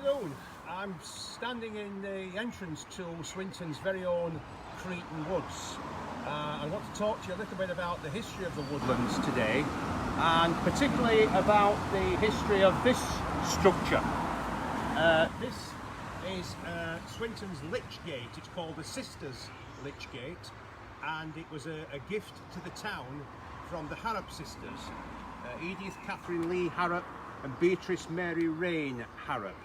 afternoon. I'm standing in the entrance to Swinton's very own Creighton Woods. I want to talk to you a little bit about the history of the woodlands today, and particularly about the history of this structure. This is Swinton's Lytch Gate. It's called the Sisters Lytch Gate, and it was a gift to the town from the Harrop sisters, Edith Catherine Lee Harrop and Beatrice Mary Rain Harrop.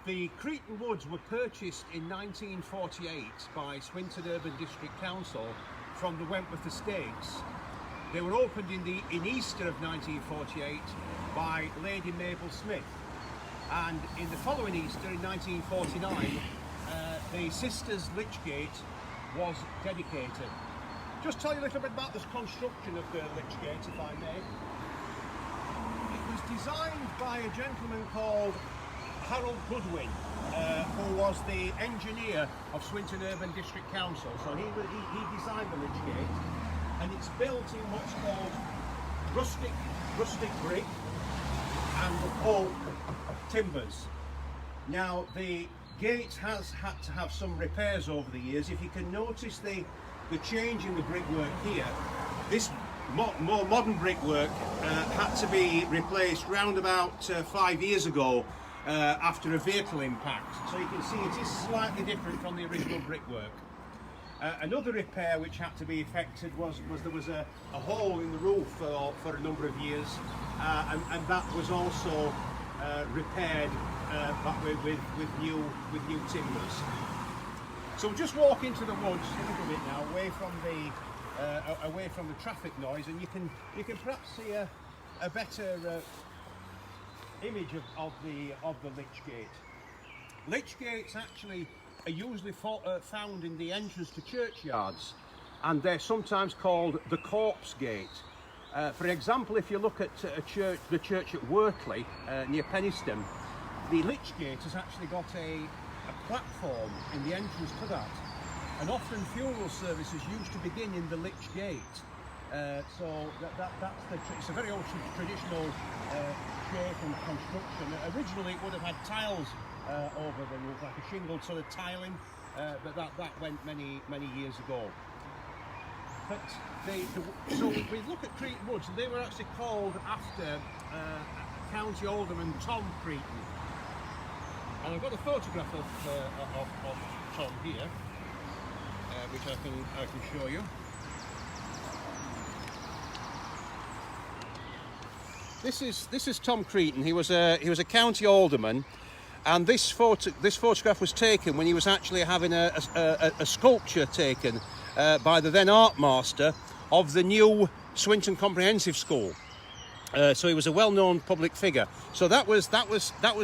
The Creighton Woods were purchased in 1948 by Swinton Urban District Council from the Wentworth Estates. They were opened in Easter of 1948 by Lady Mabel Smith, and in the following Easter in 1949 the Sisters Lytch Gate was dedicated. Just tell you a little bit about this construction of the Lytch Gate, if I may. It was designed by a gentleman called Harold Goodwin, who was the engineer of Swinton Urban District Council. So he designed the Lytch Gate, and it's built in what's called rustic brick and oak timbers. Now the gate has had to have some repairs over the years. If you can notice the change in the brickwork here, this more modern brickwork had to be replaced round about 5 years ago after a vehicle impact. So you can see it is slightly different from the original brickwork. Another repair which had to be effected was there was a hole in the roof for a number of years, and that was also repaired with new timbers. So we'll just walk into the woods a little bit now, away from the traffic noise, and you can perhaps see a better image of the Lytch Gate. Lytch Gates actually are usually found in the entrance to churchyards, and they're sometimes called the Corpse Gate. For example, if you look at the church at Workley near Penistone, the Lytch Gate has actually got a platform in the entrance to that, and often funeral services used to begin in the Lytch Gate. So it's a very old traditional shape and construction. Originally it would have had tiles over the roof, like a shingled sort of tiling, but that went many years ago. But so we look at Creighton Woods, and they were actually called after County Alderman Tom Creighton. And I've got a photograph of Tom here, which I can show you. This is Tom Creighton. He was a county alderman, and this photograph was taken when he was actually having a sculpture taken by the then art master of the new Swinton Comprehensive School. So he was a well-known public figure. So that was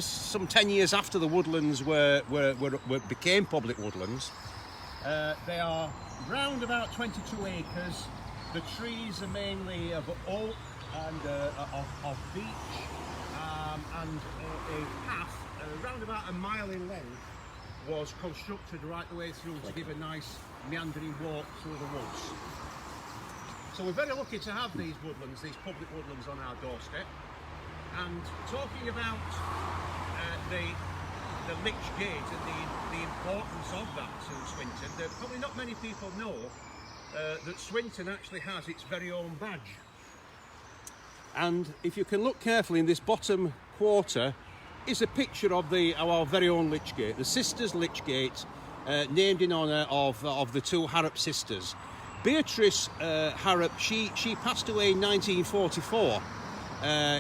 some 10 years after the woodlands became public woodlands. They are round about 22 acres. The trees are mainly of oak and of beech, and a path around about a mile in length was constructed right the way through to give a nice meandering walk through the woods. So we're very lucky to have these woodlands, these public woodlands, on our doorstep. And talking about the Lytch Gate and the importance of that to Swinton, there probably not many people know that Swinton actually has its very own badge. And if you can look carefully in this bottom quarter is a picture of our very own Lytch Gate, the Sisters Lytch Gate, named in honour of the two Harrop sisters. Beatrice Harrop, she passed away in 1944.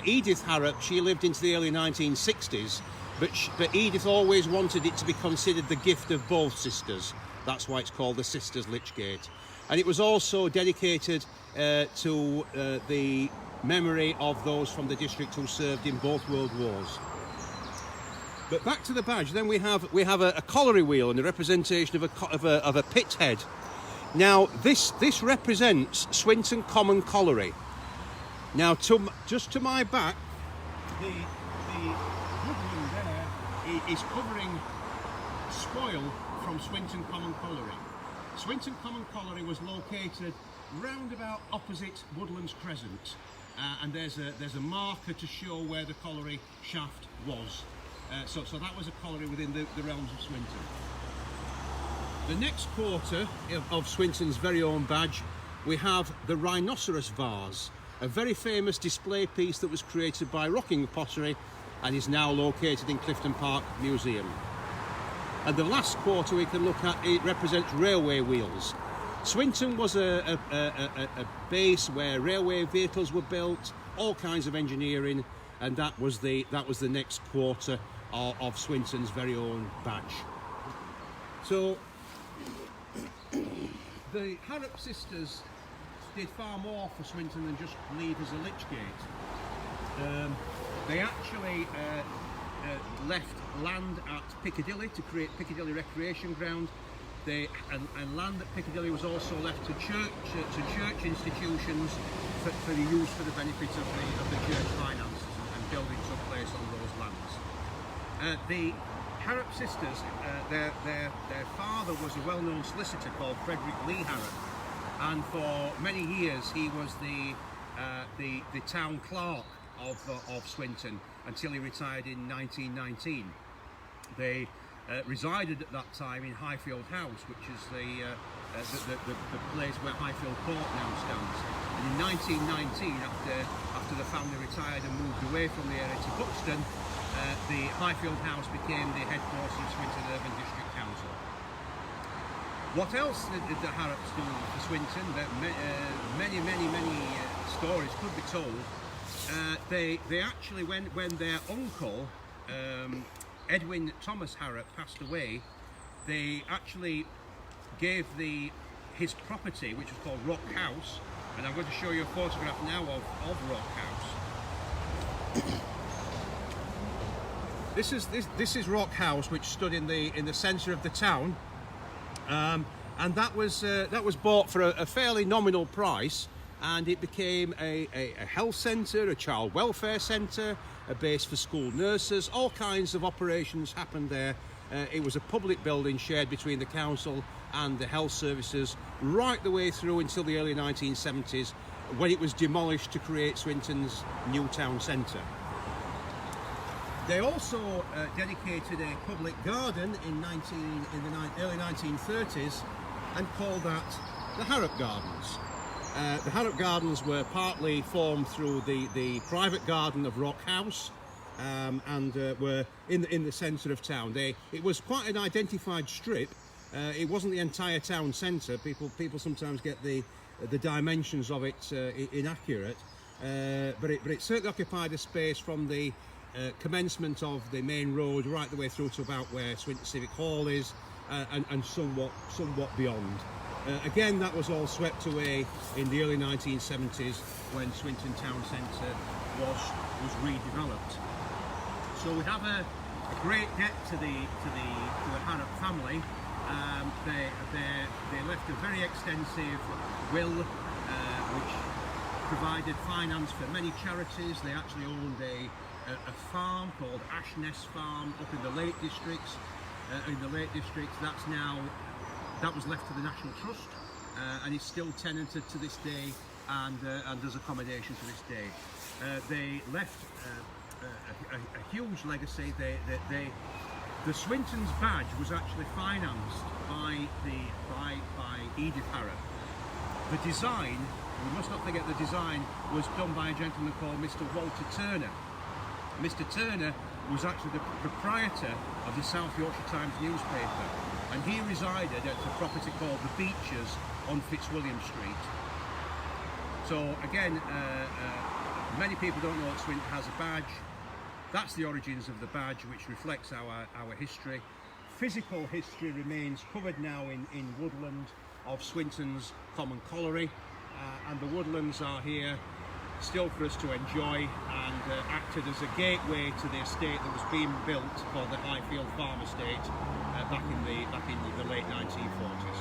Edith Harrop, she lived into the early 1960s, but Edith always wanted it to be considered the gift of both sisters. That's why it's called the Sisters Lytch Gate. And it was also dedicated to the memory of those from the district who served in both World Wars. But back to the badge, then we have a colliery wheel and a representation of a pit head. Now this represents Swinton Common Colliery. Now just to my back, the woodland there is covering spoil from Swinton Common Colliery. Swinton Common Colliery was located round about opposite Woodlands Crescent, and there's a marker to show where the colliery shaft was. So that was a colliery within the realms of Swinton. The next quarter of Swinton's very own badge, we have the rhinoceros vase, a very famous display piece that was created by Rocking Pottery and is now located in Clifton Park Museum. And the last quarter we can look at, it represents railway wheels. Swinton was a base where railway vehicles were built, all kinds of engineering, and that was the next quarter of Swinton's very own badge. So the Harrop sisters did far more for Swinton than just leave as a Lytch gate. They actually left land at Piccadilly to create Piccadilly Recreation Ground. And land at Piccadilly was also left to church institutions for the use for the benefit of the church finances, and buildings took place on those lands. The Harrop sisters, their father was a well-known solicitor called Frederick Lee Harrop, and for many years he was the town clerk of Swinton until he retired in 1919. They resided at that time in Highfield House, which is the place where Highfield Court now stands. And in 1919, after the family retired and moved away from the area to Buxton, the Highfield House became the headquarters of Swinton Urban District Council. What else did the Harrops do for Swinton? Many stories could be told. They actually, when their uncle Edwin Thomas Harrop passed away, they actually gave his property, which was called Rock House, and I'm going to show you a photograph now of Rock House. This is Rock House, which stood in the centre of the town, and that was bought for a fairly nominal price, and it became a health centre, a child welfare centre, a base for school nurses. All kinds of operations happened there. It was a public building shared between the council and the health services right the way through until the early 1970s, when it was demolished to create Swinton's new town centre. They also dedicated a public garden in the early 1930s and called that the Harrop Gardens. The Harrop Gardens were partly formed through the private garden of Rock House, and were in the centre of town. It was quite an identified strip. It wasn't the entire town centre. People sometimes get the dimensions of it inaccurate, but it certainly occupied a space from the commencement of the main road right the way through to about where Swinton Civic Hall is, and somewhat beyond. Again, that was all swept away in the early 1970s when Swinton Town Centre was redeveloped. So we have a great debt to the Harrop family. They left a very extensive will, which provided finance for many charities. They actually owned a farm called Ashness Farm up in the Lake Districts. That was left to the National Trust, and is still tenanted to this day, and does accommodation to this day. They left a huge legacy. The Swinton's badge was actually financed by Edith Harrop. The design, we must not forget, the design was done by a gentleman called Mr. Walter Turner. Mr. Turner was actually the proprietor of the South Yorkshire Times newspaper, and he resided at a property called the Beeches on Fitzwilliam Street. So again, many people don't know that Swinton has a badge. That's the origins of the badge, which reflects our history. Physical history remains covered now in woodland of Swinton's common colliery, and the woodlands are here still for us to enjoy, and acted as a gateway to the estate that was being built called the Highfield Farm Estate back in the late 1940s.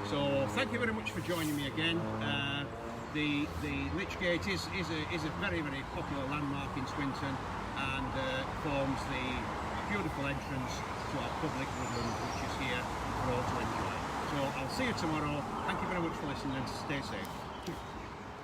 So thank you very much for joining me again. The Lytch Gate is a very popular landmark in Swinton, and forms the beautiful entrance to our public woodland, which is here for all to enjoy. So I'll see you tomorrow. Thank you very much for listening, and stay safe.